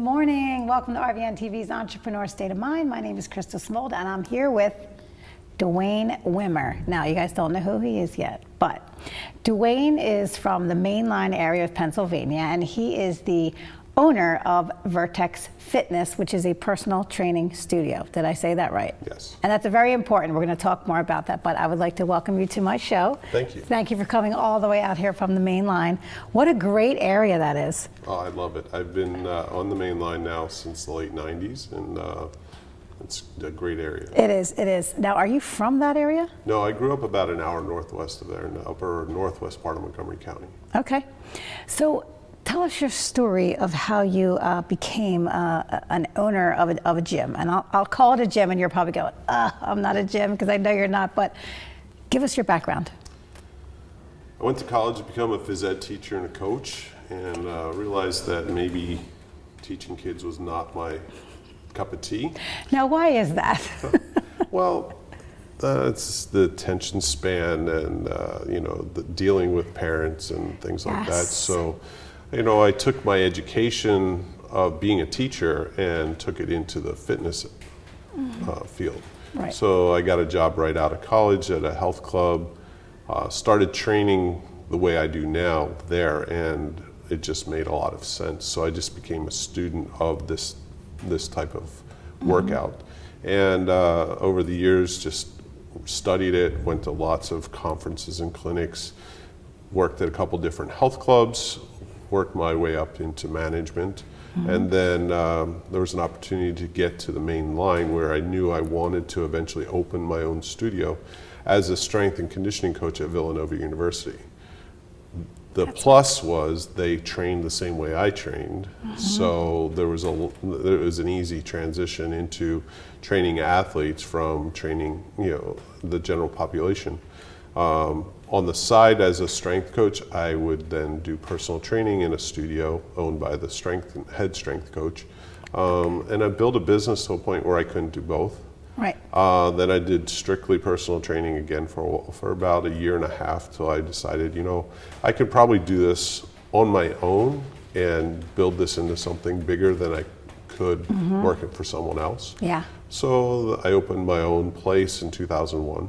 morning. Welcome to RVN TV's Entrepreneur State of Mind. My name is Krista Smoldt, and I'm here with Dwayne Wimmer. Now, you guys don't know who he is yet, but Dwayne is from the mainline area of Pennsylvania, and he is the owner of Vertex Fitness, which is a personal training studio. Did I say that right? Yes. And that's very important. We're going to talk more about that, but I would like to welcome you to my show. Thank you. Thank you for coming all the way out here from the main line. What a great area that is. Oh, I love it. I've been on the main line now since the late 90s, and it's a great area. It is, it is. Now, are you from that area? No, I grew up about an hour northwest of there in the upper northwest part of Montgomery County. Okay. So tell us your story of how you became an owner of a gym. And I'll call it a gym, and you're probably going, I'm not a gym, because I know you're not, but give us your background. I went to college to become a phys ed teacher and a coach, and realized that maybe teaching kids was not my cup of tea. Now, why is that? Well, it's the attention span and, dealing with parents and things like that. So, I took my education of being a teacher and took it into the fitness field. Right. So I got a job right out of college at a health club, started training the way I do now there, and it just made a lot of sense. So I just became a student of this type of workout. And over the years, just studied it, went to lots of conferences and clinics, worked at a couple different health clubs, worked my way up into management. And then there was an opportunity to get to the main line where I knew I wanted to eventually open my own studio as a strength and conditioning coach at Villanova University. The plus was they trained the same way I trained, so there was an easy transition into training athletes from training the general population. On the side, as a strength coach, I would then do personal training in a studio owned by the head strength coach, and I built a business to a point where I couldn't do both. Right. Then I did strictly personal training again for about a year and a half till I decided, I could probably do this on my own and build this into something bigger than I could working for someone else. Yeah. So I opened my own place in 2001.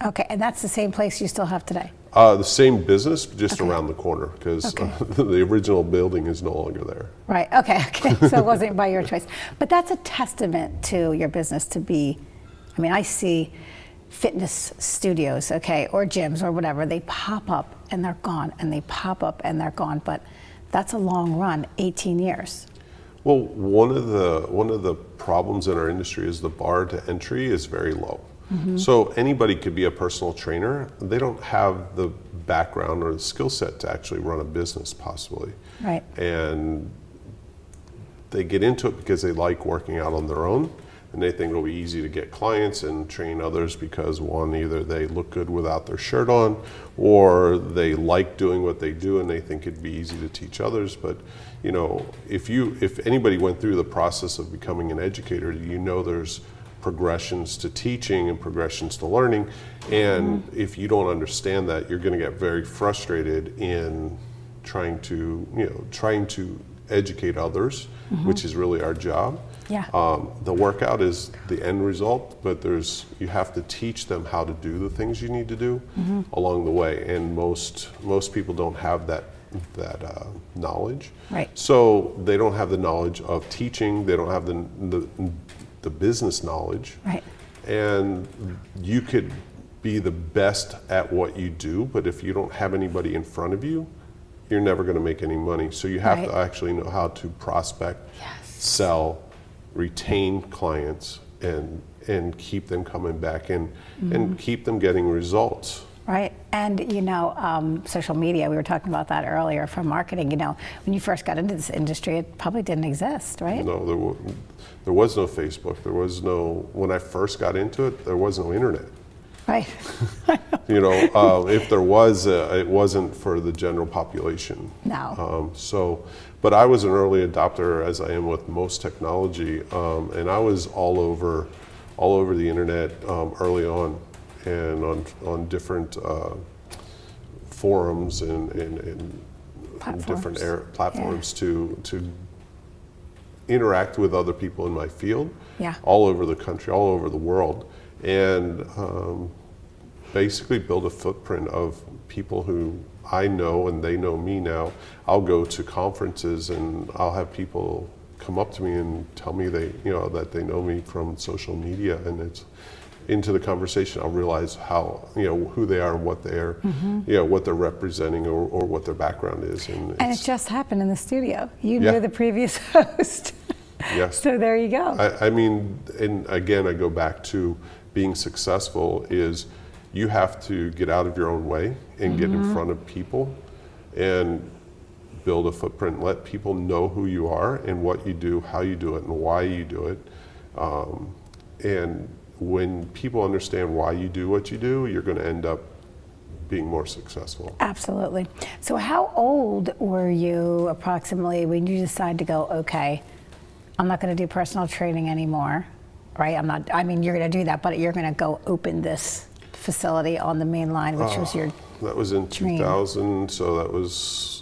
Okay, and that's the same place you still have today? The same business, just around the corner, because the original building is no longer there. Right, okay, so it wasn't by your choice. But that's a testament to your business to be, I see fitness studios, or gyms or whatever, they pop up and they're gone, and they pop up and they're gone, but that's a long run, 18 years. Well, one of the problems in our industry is the bar to entry is very low. So anybody could be a personal trainer. They don't have the background or the skill set to actually run a business, possibly. Right. And they get into it because they like working out on their own, and they think it'll be easy to get clients and train others because, one, either they look good without their shirt on, or they like doing what they do and they think it'd be easy to teach others. But if anybody went through the process of becoming an educator, there's progressions to teaching and progressions to learning, and if you don't understand that, you're going to get very frustrated in trying to educate others, which is really our job. Yeah. The workout is the end result, but you have to teach them how to do the things you need to do along the way, and most people don't have that knowledge. Right. So they don't have the knowledge of teaching. They don't have the business knowledge. Right. And you could be the best at what you do, but if you don't have anybody in front of you, you're never going to make any money. So you have to actually know how to prospect, sell, retain clients, and keep them coming back and keep them getting results. Right, and social media, we were talking about that earlier from marketing, when you first got into this industry, it probably didn't exist, right? No, there was no Facebook, when I first got into it, there was no internet. Right. If there was, it wasn't for the general population. No. But I was an early adopter, as I am with most technology, and I was all over the internet early on, and on different forums and platforms. different platforms to interact with other people in my field, Yeah. all over the country, all over the world, and basically build a footprint of people who I know and they know me now. I'll go to conferences and I'll have people come up to me and tell me that they know me from social media, and it's into the conversation I'll realize how, who they are and what they're what they're representing or what their background is. And it just happened in the studio. You Yeah. knew the previous host. Yes. So there you go. I mean, and again, I go back to being successful is you have to get out of your own way and get in front of people and build a footprint, let people know who you are and what you do, how you do it, and why you do it. And when people understand why you do what you do, you're going to end up being more successful. Absolutely. So how old were you approximately when you decided to go, okay, I'm not going to do personal training anymore, right? You're going to do that, but you're going to go open this facility on the main line, which was your That was in dream. 2000, so that was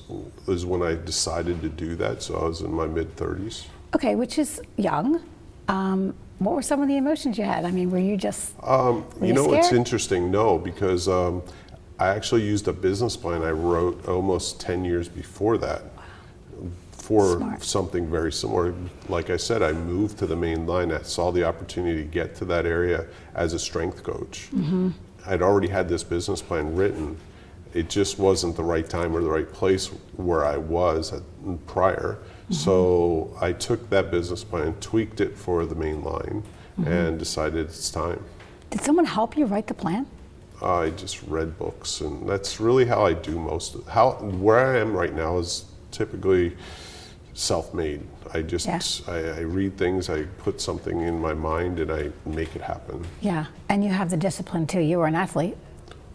when I decided to do that. So I was in my mid-30s. Okay, which is young. What were some of the emotions you had? I mean, were you just were you It's scared? interesting, no, because I actually used a business plan I wrote almost 10 years before that for Smart. something very similar. Like I said, I moved to the main line. I saw the opportunity to get to that area as a strength coach. I'd already had this business plan written. It just wasn't the right time or the right place where I was prior. So I took that business plan, tweaked it for the main line, and decided it's time. Did someone help you write the plan? I just read books, and that's really how I do where I am right now is typically self-made. I read things, I put something in my mind, and I make it happen. Yeah, and you have the discipline too. You were an athlete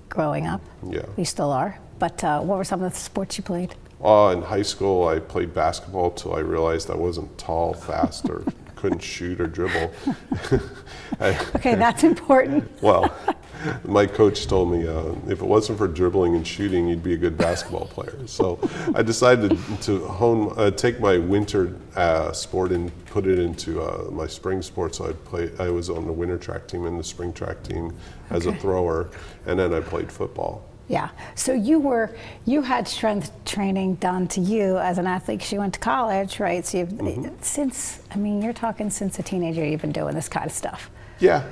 growing up. Yeah. You still are. But what were some of the sports you played? In high school, I played basketball till I realized I wasn't tall, fast, or couldn't shoot or dribble. Okay, that's important. Well, my coach told me if it wasn't for dribbling and shooting, you'd be a good basketball player. So I decided to take my winter sport and put it into my spring sport. So I was on the winter track team and the spring track team as a thrower, and then I played football. Yeah. So you had strength training done to you as an athlete because you went to college, right? So you're talking since a teenager you've been doing this kind of stuff. Yeah,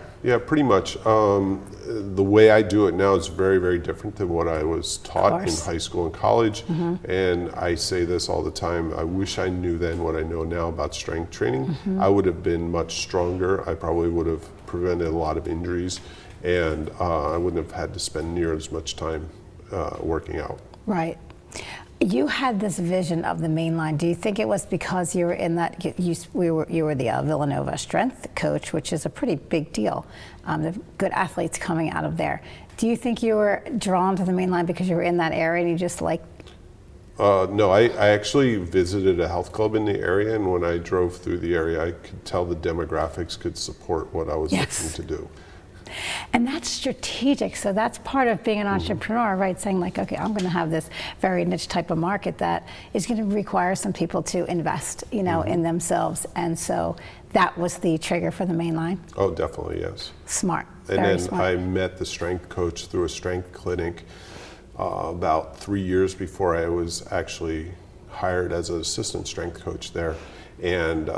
pretty much. The way I do it now is very, very different than what I was taught in high school and college. And I say this all the time. I wish I knew then what I know now about strength training. I would have been much stronger. I probably would have prevented a lot of injuries, and I wouldn't have had to spend near as much time working out. Right. You had this vision of the main line. Do you think it was because you were in that, you were the Villanova strength coach, which is a pretty big deal, the good athletes coming out of there. Do you think you were drawn to the main line because you were in that area and you just like? No, I actually visited a health club in the area, and when I drove through the area, I could tell the demographics could support what I was looking to do. And that's strategic. So that's part of being an entrepreneur, right? Saying like, okay, I'm going to have this very niche type of market that is going to require some people to invest, in themselves. And so that was the trigger for the main line. Oh, definitely, yes. Smart. And very then smart. I met the strength coach through a strength clinic about 3 years before I was actually hired as an assistant strength coach there, and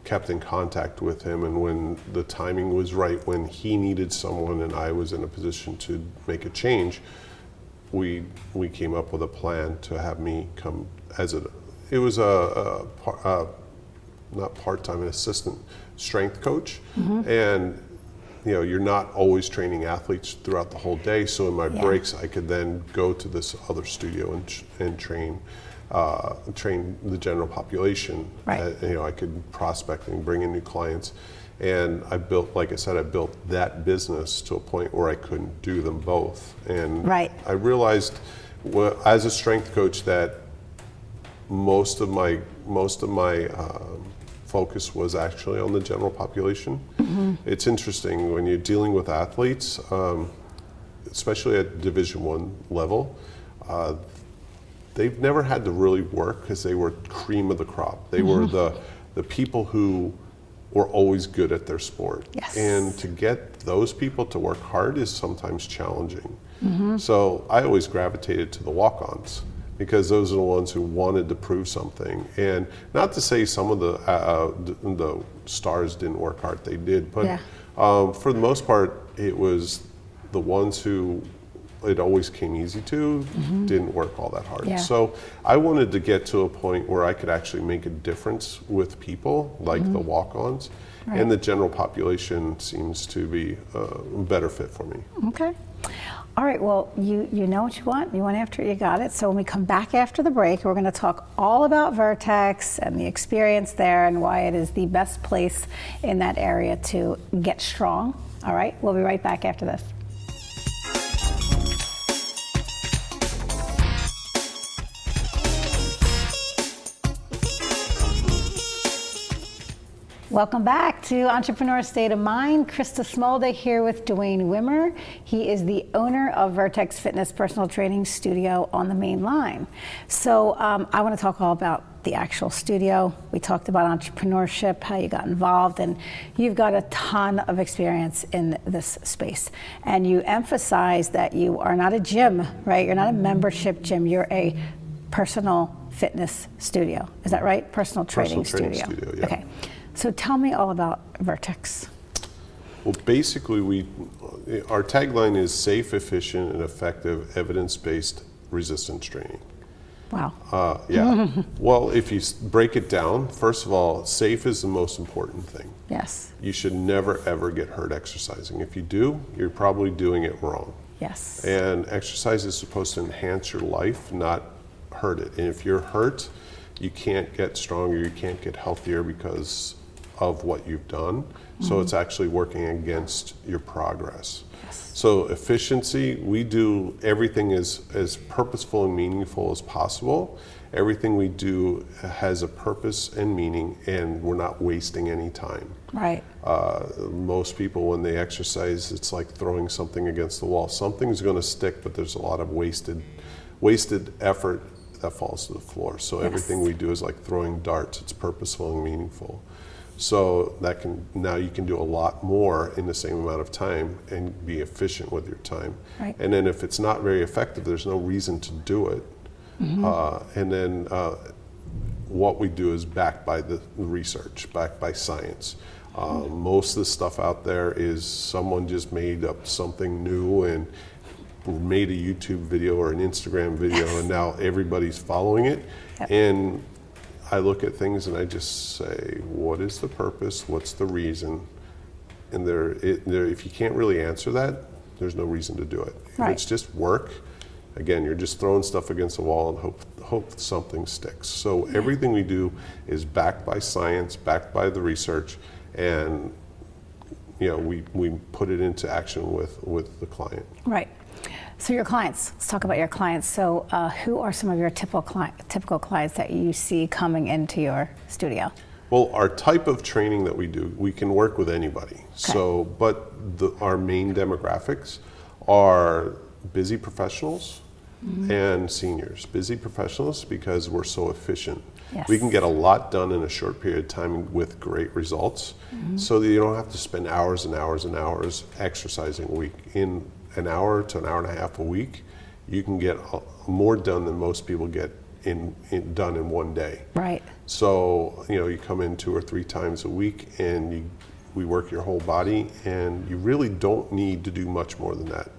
kept in contact with him. And when the timing was right, when he needed someone and I was in a position to make a change, we came up with a plan to have me come as it was not part-time, an assistant strength coach. And you're not always training athletes throughout the whole day, so in my breaks I could then go to this other studio and train the general population. Right. I could prospect and bring in new clients, and I built that business to a point where I couldn't do them both. And I realized, as a strength coach, that most of my focus was actually on the general population. It's interesting when you're dealing with athletes, especially at Division I level. They've never had to really work because they were cream of the crop. They were the people who were always good at their sport. Yes. And to get those people to work hard is sometimes challenging. So I always gravitated to the walk-ons because those are the ones who wanted to prove something. And not to say some of the stars didn't work hard, they did, but for the most part, it was the ones who it always came easy to, didn't work all that hard. Yeah. So I wanted to get to a point where I could actually make a difference with people, like the walk-ons, and the general population seems to be a better fit for me. Okay. All right, well, you know what you want. You went after it, you got it. So when we come back after the break, we're going to talk all about Vertex and the experience there and why it is the best place in that area to get strong. All right, we'll be right back after this. Welcome back to Entrepreneur State of Mind. Krista Smoldt here with Dwayne Wimmer. He is the owner of Vertex Fitness Personal Training Studio on the main line. So I want to talk all about the actual studio. We talked about entrepreneurship, how you got involved, and you've got a ton of experience in this space. And you emphasize that you are not a gym, right? You're not a membership gym. You're a personal fitness studio. Is that right? Personal training studio. Yeah. Okay. So tell me all about Vertex. Well, basically, our tagline is safe, efficient, and effective evidence-based resistance training. Wow. Yeah. Well, if you break it down, first of all, safe is the most important thing. Yes. You should never, ever get hurt exercising. If you do, you're probably doing it wrong. Yes. And exercise is supposed to enhance your life, not hurt it. And if you're hurt, you can't get stronger, you can't get healthier because of what you've done. So it's actually working against your progress. Yes. So efficiency, we do everything as purposeful and meaningful as possible. Everything we do has a purpose and meaning, and we're not wasting any time. Right. Most people, when they exercise, it's like throwing something against the wall. Something's gonna stick, but there's a lot of wasted effort that falls to the floor. So everything we do is like throwing darts. It's purposeful and meaningful. So now you can do a lot more in the same amount of time and be efficient with your time. Right. And then if it's not very effective, there's no reason to do it. And then what we do is backed by the research, backed by science. Most of the stuff out there is someone just made up something new and made a YouTube video or an Instagram video, and now everybody's following it. And I look at things and I just say, what is the purpose? What's the reason? And if you can't really answer that, there's no reason to do it. If it's just work, again, you're just throwing stuff against the wall and hope something sticks. So everything we do is backed by science, backed by the research, and we put it into action with the client. Right. So your clients, let's talk about your clients. So who are some of your typical clients that you see coming into your studio? Well, our type of training that we do, we can work with anybody. Okay. So, but our main demographics are busy professionals and seniors. Busy professionals because we're so efficient. Yes. We can get a lot done in a short period of time with great results, so that you don't have to spend hours and hours and hours exercising a week. In an hour to an hour and a half a week, you can get more done than most people get done in one day. Right. So you come in 2 or 3 times a week, and we work your whole body, and you really don't need to do much more than that.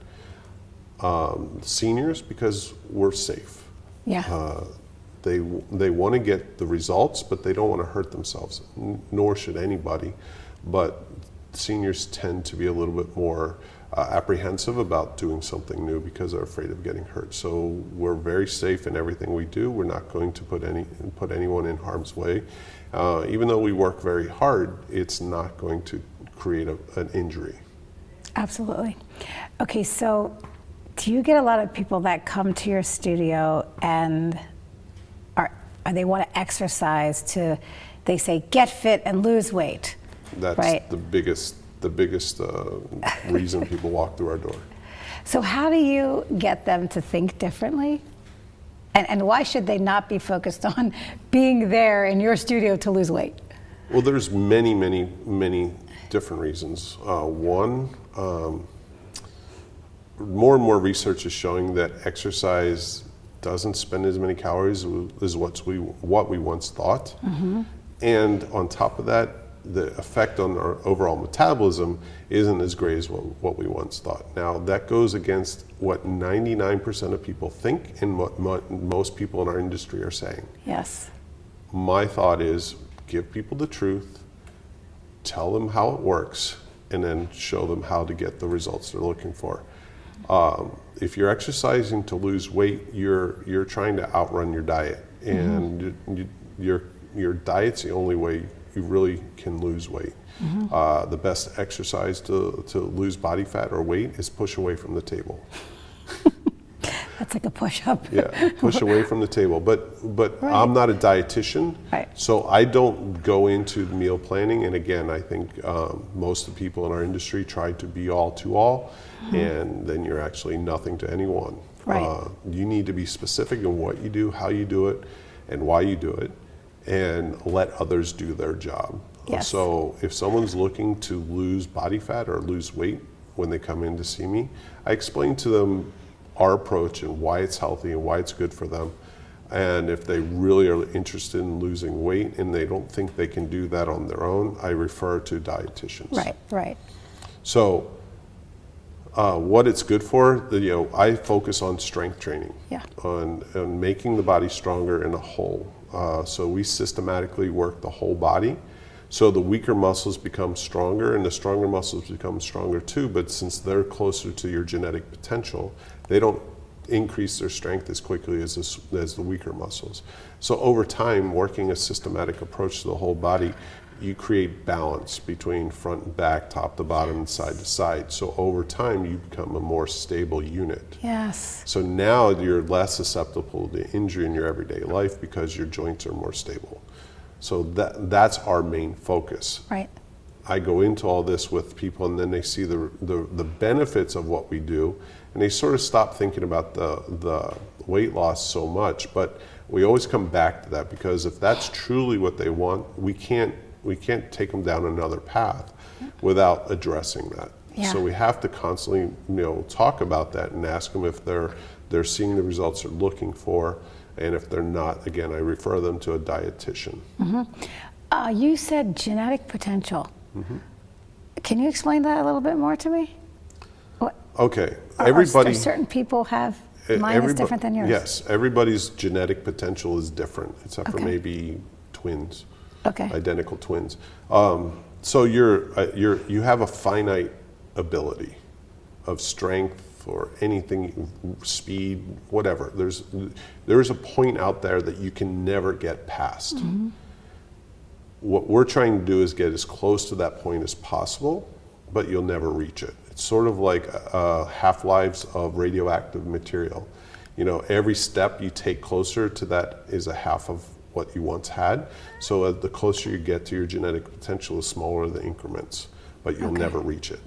Seniors, because we're safe. Yeah. They want to get the results, but they don't want to hurt themselves, nor should anybody. But seniors tend to be a little bit more apprehensive about doing something new because they're afraid of getting hurt. So we're very safe in everything we do. We're not going to put anyone in harm's way. Even though we work very hard, it's not going to create an injury. Absolutely. Okay, so do you get a lot of people that come to your studio and they want to exercise they say get fit and lose weight? That's right? the biggest reason people walk through our door. So how do you get them to think differently? And why should they not be focused on being there in your studio to lose weight? Well, there's many, many, many different reasons. One, more and more research is showing that exercise doesn't spend as many calories as what we once thought. And on top of that, the effect on our overall metabolism isn't as great as what we once thought. Now, that goes against what 99% of people think and what most people in our industry are saying. Yes. My thought is give people the truth, tell them how it works, and then show them how to get the results they're looking for. If you're exercising to lose weight, you're trying to outrun your diet, and your diet's the only way you really can lose weight. The best exercise to lose body fat or weight is push away from the table. That's like a push-up. Yeah, push away from the table. But Right. I'm not a dietitian, Right. so I don't go into the meal planning. And again, I think most of the people in our industry try to be all to all, and then you're actually nothing to anyone. Right. You need to be specific in what you do, how you do it, and why you do it, and let others do their job. Yes. So if someone's looking to lose body fat or lose weight when they come in to see me, I explain to them our approach and why it's healthy and why it's good for them. And if they really are interested in losing weight and they don't think they can do that on their own, I refer to dietitians. Right, right. So what it's good for, I focus on strength training, Yeah. on making the body stronger in a whole. So we systematically work the whole body. So the weaker muscles become stronger and the stronger muscles become stronger too, but since they're closer to your genetic potential, they don't increase their strength as quickly as the weaker muscles. So over time, working a systematic approach to the whole body, you create balance between front and back, top to bottom, and side to side. So over time, you become a more stable unit. Yes. So now you're less susceptible to injury in your everyday life because your joints are more stable. So that's our main focus. Right. I go into all this with people, and then they see the benefits of what we do, and they sort of stop thinking about the weight loss so much. But we always come back to that, because if that's truly what they want, we can't take them down another path without addressing that. Yeah. So we have to constantly, talk about that and ask them if they're seeing the results they're looking for, and if they're not, again, I refer them to a dietitian. You said genetic potential. Can you explain that a little bit more to me? Okay, Or certain people have mine is different than yours. Yes, everybody's genetic potential is different, except for Okay. maybe twins, Okay. identical twins. So you have a finite ability of strength or anything, speed, whatever. There's a point out there that you can never get past. What we're trying to do is get as close to that point as possible, but you'll never reach it. It's sort of like half-lives of radioactive material. Every step you take closer to that is a half of what you once had. So the closer you get to your genetic potential, the smaller the increments, but you'll never reach it.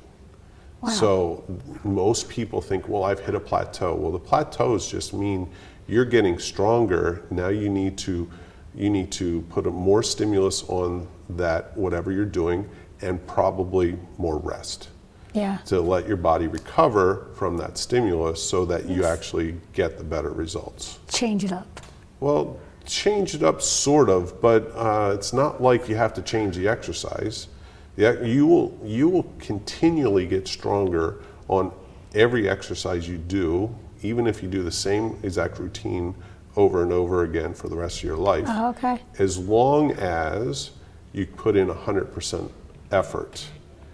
Wow. So most people think, well, I've hit a plateau. Well, the plateaus just mean you're getting stronger. Now you need to put more stimulus on that, whatever you're doing, and probably more rest. Yeah. To let your body recover from that stimulus so that you actually get the better results. Change it up. Well, change it up sort of, but it's not like you have to change the exercise. You will continually get stronger on every exercise you do, even if you do the same exact routine over and over again for the rest of your life. Oh, okay. As long as you put in 100% effort.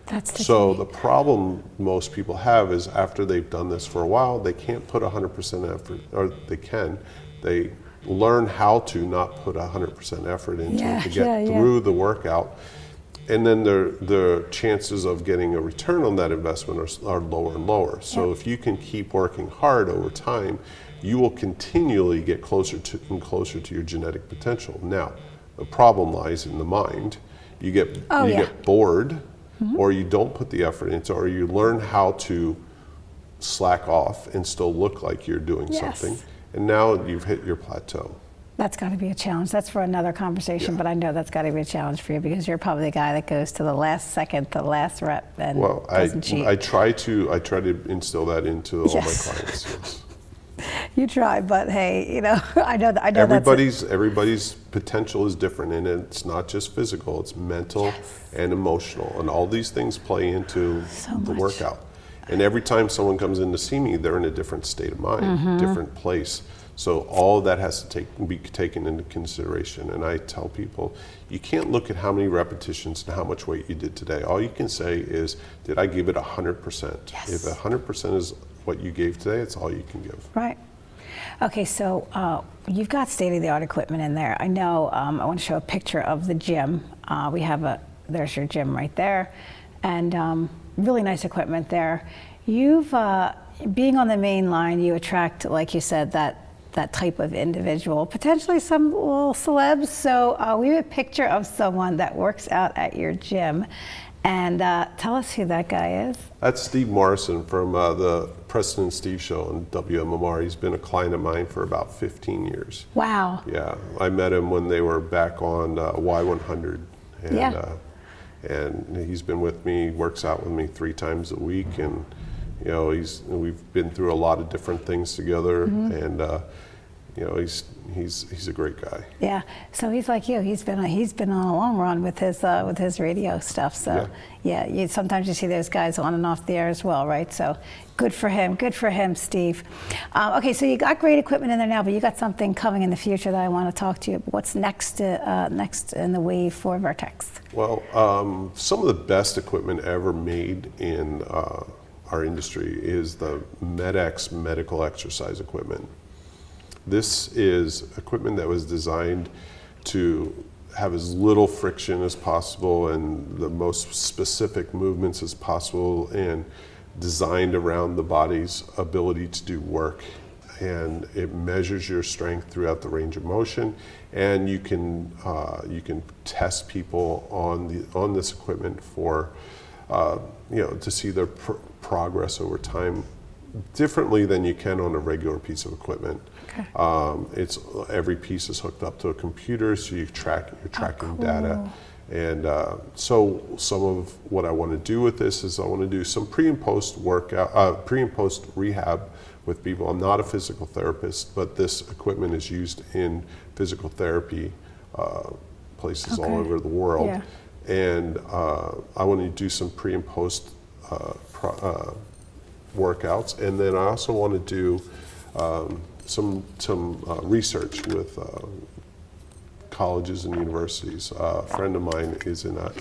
That's the So key. the problem most people have is after they've done this for a while, they can't put 100% effort, or they can. They learn how to not put 100% effort into it to get through the workout. And then the chances of getting a return on that investment are lower and lower. So if you can keep working hard over time, you will continually get closer to your genetic potential. Now, the problem lies in the mind. You get bored, or you don't put the effort into, or you learn how to slack off and still look like you're doing something. And now you've hit your plateau. That's got to be a challenge. That's for another conversation, but I know that's got to be a challenge for you because you're probably the guy that goes to the last second, the last rep, and doesn't cheat. I try to instill that into all my clients. Yes. You try, but hey, you know, I know everybody's potential is different, and it's not just physical; it's mental and emotional, and all these things play into the workout. And every time someone comes in to see me, they're in a different state of mind, different place. So all of that has to be taken into consideration. And I tell people, you can't look at how many repetitions and how much weight you did today. All you can say is, did I give it 100%? Yes. If 100% is what you gave today, it's all you can give. Right. Okay, so you've got state-of-the-art equipment in there. I know. I want to show a picture of the gym. There's your gym right there, and really nice equipment there. You've being on the main line, you attract, like you said, that type of individual, potentially some little celebs. So we have a picture of someone that works out at your gym, and tell us who that guy is. That's Steve Morrison from the Preston and Steve show on WMMR. He's been a client of mine for about 15 years. Wow. Yeah, I met him when they were back on Y100. And, and he's been with me, works out with me 3 times a week, and you know, we've been through a lot of different things together, and you know, he's a great guy. Yeah. So he's like you. He's been on a long run with his radio stuff. So yeah, sometimes you see those guys on and off the air as well, right? So good for him. Good for him, Steve. Okay, so you got great equipment in there now, but you got something coming in the future that I want to talk to you about. What's next in the wave for Vertex? Well, some of the best equipment ever made in our industry is the MedX medical exercise equipment. This is equipment that was designed to have as little friction as possible and the most specific movements as possible, and designed around the body's ability to do work. And it measures your strength throughout the range of motion, and you can test people on this equipment for to see their progress over time differently than you can on a regular piece of equipment. Okay. Every piece is hooked up to a computer, so you're tracking data. And so some of what I want to do with this is I want to do some pre and post rehab with people. I'm not a physical therapist, but this equipment is used in physical therapy places all over the world. Yeah. And I want to do some pre and post workouts, and then I also want to do some research with colleges and universities. A friend of mine is a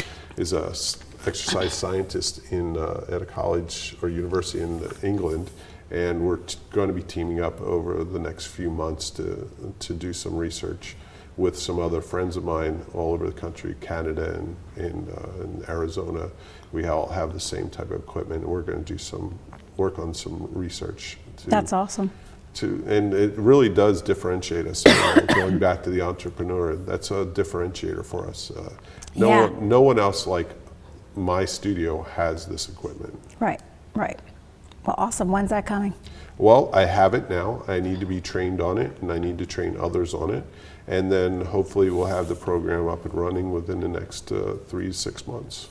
exercise scientist at a college or university in England, and we're going to be teaming up over the next few months to do some research with some other friends of mine all over the country, Canada and Arizona. We all have the same type of equipment, and we're going to do work on some research. That's awesome. And it really does differentiate us. Going back to the entrepreneur, that's a differentiator for us. No one else like my studio has this equipment. Right. Well, awesome. When's that coming? Well, I have it now. I need to be trained on it, and I need to train others on it. And then hopefully we'll have the program up and running within the next 3 to 6 months.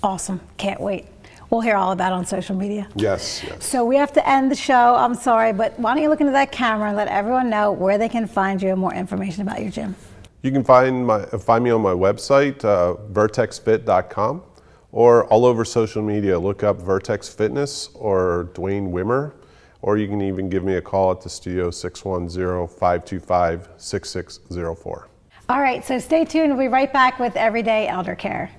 Awesome. Can't wait. We'll hear all about it on social media. Yes. So we have to end the show. I'm sorry, but why don't you look into that camera and let everyone know where they can find you and more information about your gym. You can find me on my website, vertexfit.com, or all over social media. Look up Vertex Fitness or Dwayne Wimmer, or you can even give me a call at the studio, 610-525-6604. All right, so stay tuned. We'll be right back with Everyday Elder Care.